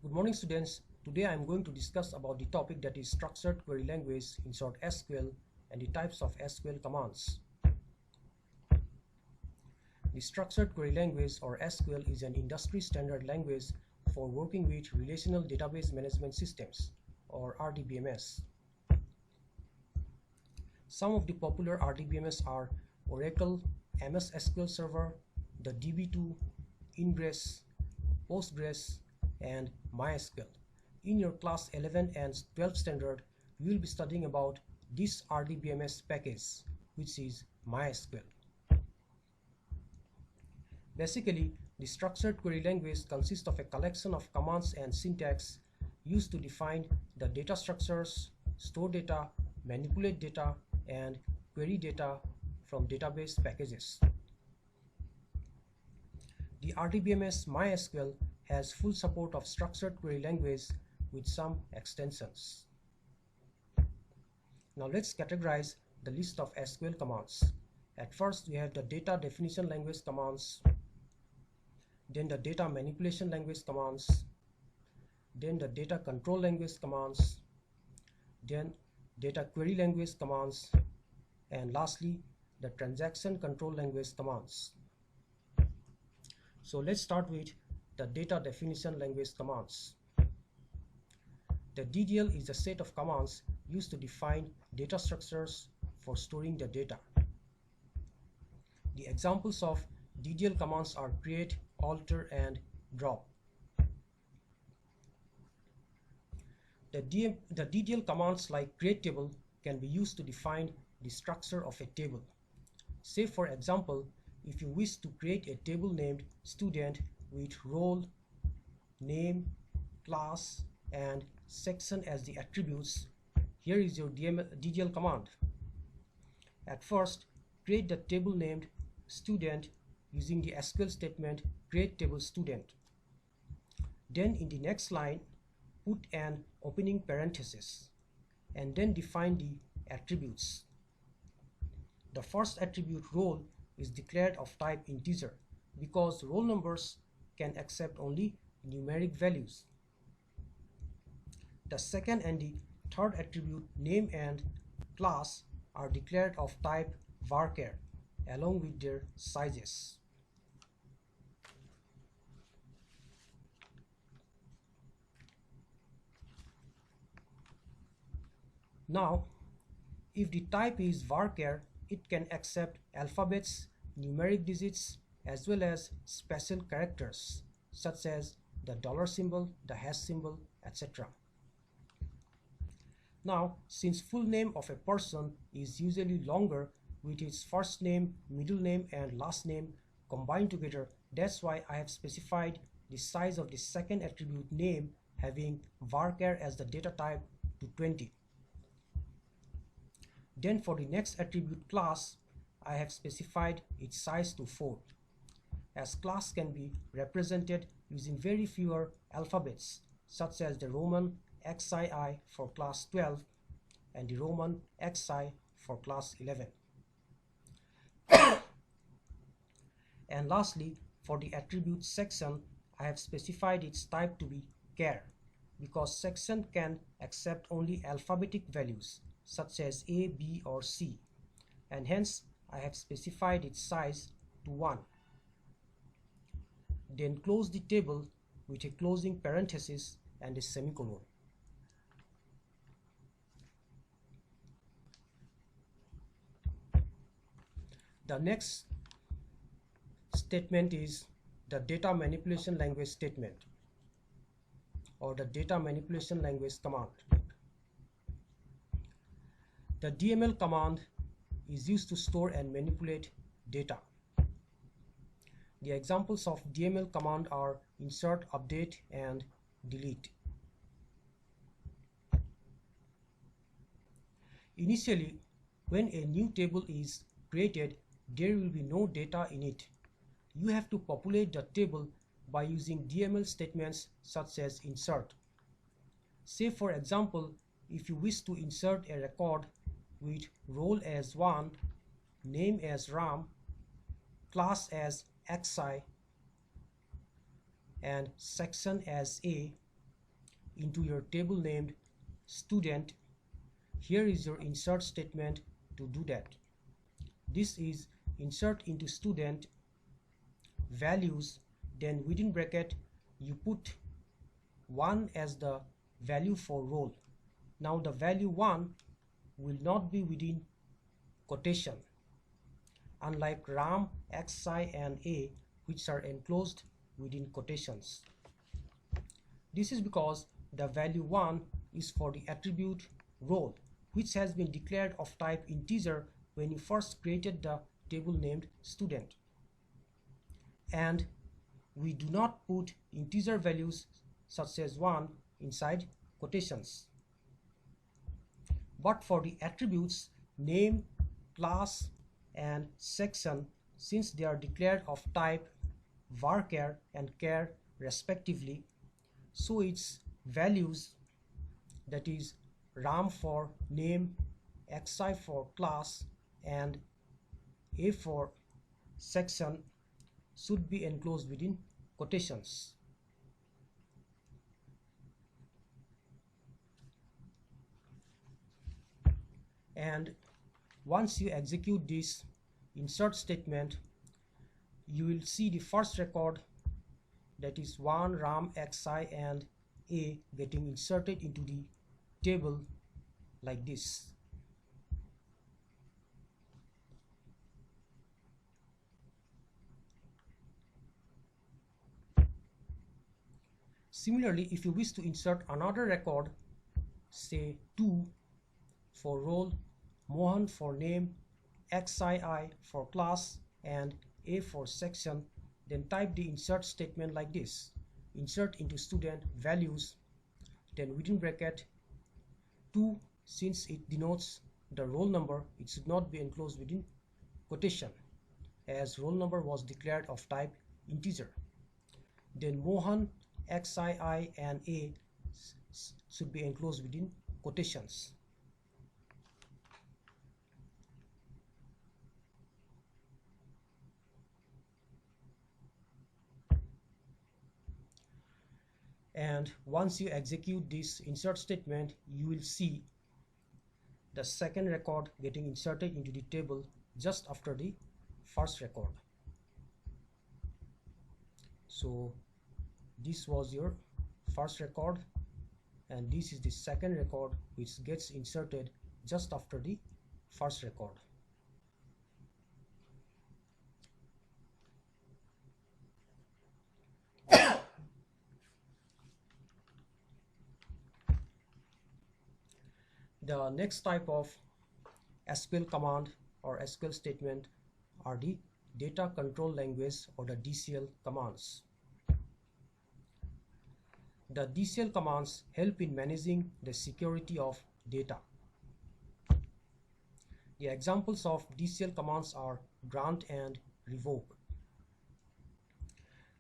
Good morning, students. Today I am going to discuss about the topic that is structured query language, in short SQL, and the types of SQL commands. The structured query language, or SQL, is an industry standard language for working with relational database management systems, or RDBMS. Some of the popular RDBMS are Oracle, MS SQL Server, the DB2, Ingress, Postgres, and MySQL. In your class 11 and 12 standard, you will be studying about this RDBMS package, which is MySQL. Basically, the structured query language consists of a collection of commands and syntax used to define the data structures, store data, manipulate data, and query data from database packages. The RDBMS MySQL has full support of structured query language with some extensions. Now let's categorize the list of SQL commands. At first we have the data definition language commands, then the data manipulation language commands, then the data control language commands, then data query language commands, and lastly the transaction control language commands. So let's start with the data definition language commands. The DDL is a set of commands used to define data structures for storing the data. The examples of DDL commands are create, alter, and drop. The DDL commands like create table can be used to define the structure of a table. Say for example, if you wish to create a table named student with role, name, class, and section as the attributes, here is your DDL command. At first, create the table named student using the SQL statement create table student. Then in the next line, put an opening parenthesis and then define the attributes. The first attribute role is declared of type integer because roll numbers can accept only numeric values. The second and the third attribute name and class are declared of type varchar along with their sizes. Now, if the type is varchar, it can accept alphabets, numeric digits, as well as special characters such as the dollar symbol, the hash symbol, etc. Now, since full name of a person is usually longer with its first name, middle name, and last name combined together, that's why I have specified the size of the second attribute name having varchar as the data type to 20. Then for the next attribute class, I have specified its size to 4. As class can be represented using very fewer alphabets such as the Roman XII for class 12 and the Roman XI for class 11. And lastly, for the attribute section, I have specified its type to be char because section can accept only alphabetic values such as A, B, or C, and hence I have specified its size to 1. Then close the table with a closing parenthesis and a semicolon. The next statement is the data manipulation language statement or the data manipulation language command. The DML command is used to store and manipulate data. The examples of DML command are insert, update, and delete. Initially, when a new table is created, there will be no data in it. You have to populate the table by using DML statements such as insert. Say for example, if you wish to insert a record with role as 1, name as Ram, class as XI, and section as A, into your table named student, here is your insert statement to do that. This is insert into student values, then within bracket you put 1 as the value for roll. Now the value 1 will not be within quotation, unlike RAM, XI and A, which are enclosed within quotations. This is because the value 1 is for the attribute roll, which has been declared of type integer when you first created the table named student. And we do not put integer values such as 1 inside quotations. But for the attributes name, class and section, since they are declared of type varchar and char respectively, so its values, that is RAM for name, XI for class and A for section, should be enclosed within quotations. And once you execute this insert statement, you will see the first record, that is 1 RAM, XI and A, getting inserted into the table like this. Similarly, if you wish to insert another record, say 2 for roll, Mohan for name, XII for class and A for section, then type the insert statement like this: insert into student values, then within bracket 2, since it denotes the roll number, it should not be enclosed within quotation, as roll number was declared of type integer. Then Mohan, XII and A should be enclosed within quotations. And once you execute this insert statement, you will see the second record getting inserted into the table just after the first record. So this was your first record, and this is the second record which gets inserted just after the first record. The next type of SQL command or SQL statement are the data control language or the Dcl commands. The Dcl commands help in managing the security of data. The examples of Dcl commands are grant and revoke.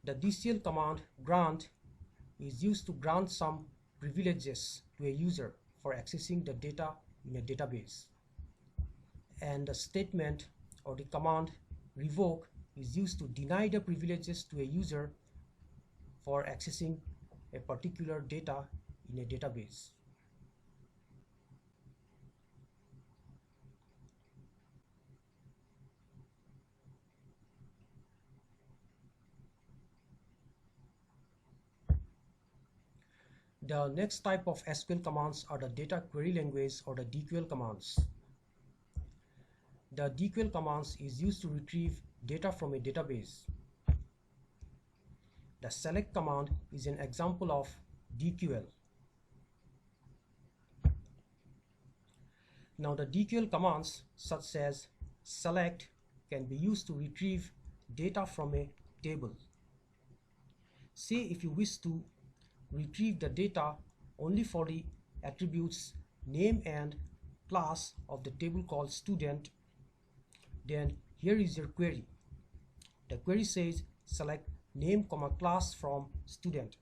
The Dcl command grant is used to grant some privileges to a user for accessing the data in a database. And the statement or the command revoke is used to deny the privileges to a user for accessing a particular data in a database. The next type of SQL commands are the data query language or the Dql commands. The Dql commands is used to retrieve data from a database. The select command is an example of Dql. Now the Dql commands such as select can be used to retrieve data from a table. Say if you wish to retrieve the data only for the attributes name and class of the table called student, then here is your query. The query says select name, class from student.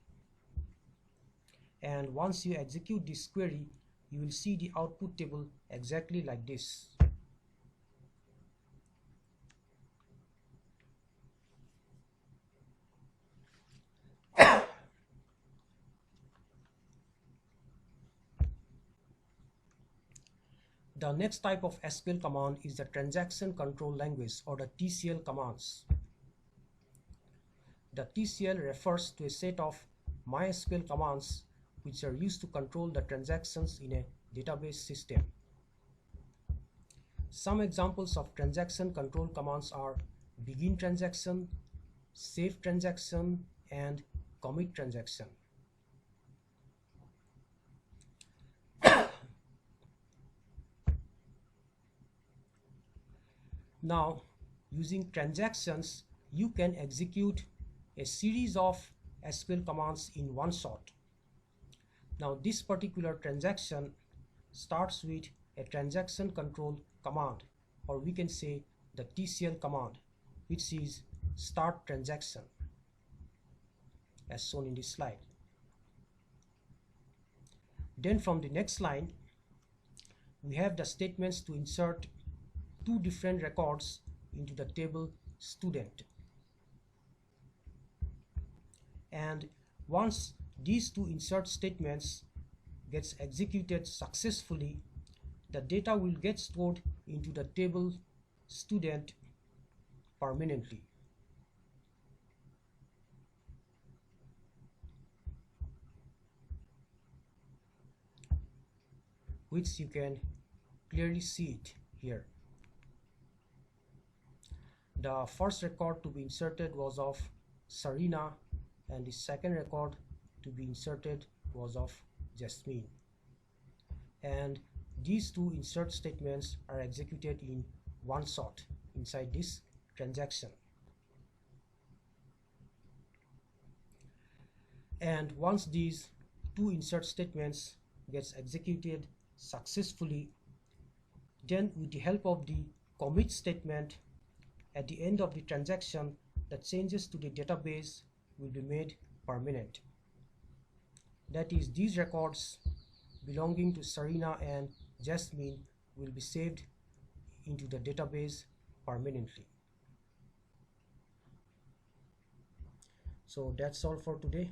And once you execute this query, you will see the output table exactly like this. The next type of SQL command is the transaction control language, or the Tcl commands. The Tcl refers to a set of MySQL commands which are used to control the transactions in a database system. Some examples of transaction control commands are begin transaction, save transaction, and commit transaction. Now, using transactions, you can execute a series of SQL commands in one shot. Now, this particular transaction starts with a transaction control command, or we can say the Tcl command, which is start transaction, as shown in this slide. Then from the next line, we have the statements to insert two different records into the table student. And once these two insert statements gets executed successfully, the data will get stored into the table student permanently. Which you can clearly see it here. The first record to be inserted was of Serena, and the second record to be inserted was of Jasmine. And these two insert statements are executed in one shot inside this transaction. And once these two insert statements gets executed successfully, then with the help of the commit statement at the end of the transaction, the changes to the database will be made permanent. That is, these records belonging to Serena and Jasmine will be saved into the database permanently. So that's all for today.